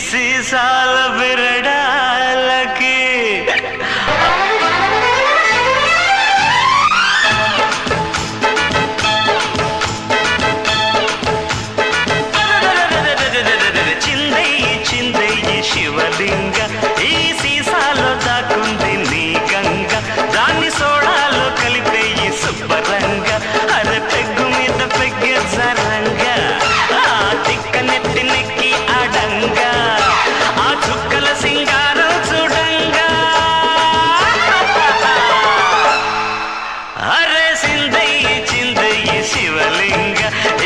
సీసాల బిరడాలకి చిందయ్యి చిందయ్యి శివలింగ ఈ సీసాలో దాకుంది నీ గంగ దాన్ని సోడాలో కలిపేయి శుభ్రంగా అరే పెగ్గు మీద పెగ్గే జరంగా ఆ తిక్క నెత్తి నెక్కి ఆడంగా ఆ చుక్కల సింగారం చూడంగా అరే చిందయ్యి చిందయ్యి శివలింగ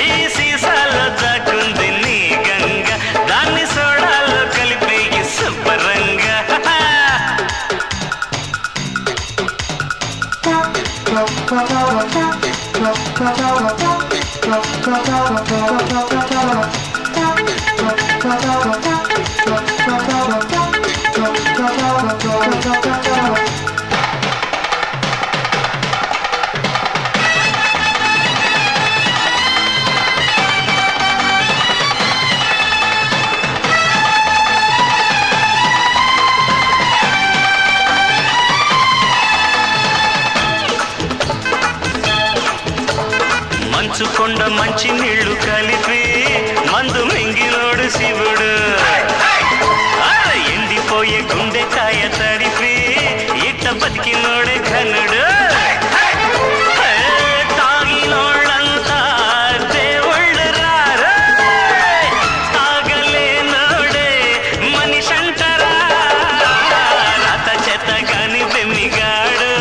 ఈ సీసాలో దాకుంది నీ గంగ దాన్ని సోడాలో కలిపేయి శుభ్రంగా మంచుకొండ మంచి నీళ్లు కలిపి మందు మింగినోడు శివుడు ఎండిపోయే గుండెకాయ తడిపి ఇట్ట బతికినోడే ఘనుడు తాగినోళ్ళంతా దేవుళ్ళు రారా తాగలేనోడే మనిషంటరా రత చెత్త కాని బెమ్మిగాడు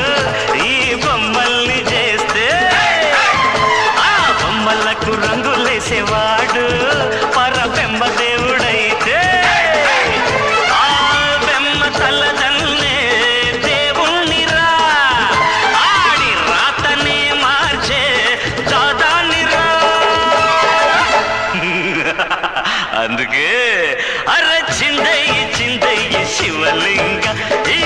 ఈ బొమ్మల్ని చేస్తే బొమ్మలకు రంగులేసేవాడు పరబెంబ దేవుడైతే ఆ బెమ్మ తల్లదన్నే దేవుణ్ణిరా ఆడి రాతనే మార్చే దాదాన్నిరా అందుకే అర చిందయ్యి చిందయ్యి శివలింగ ఈ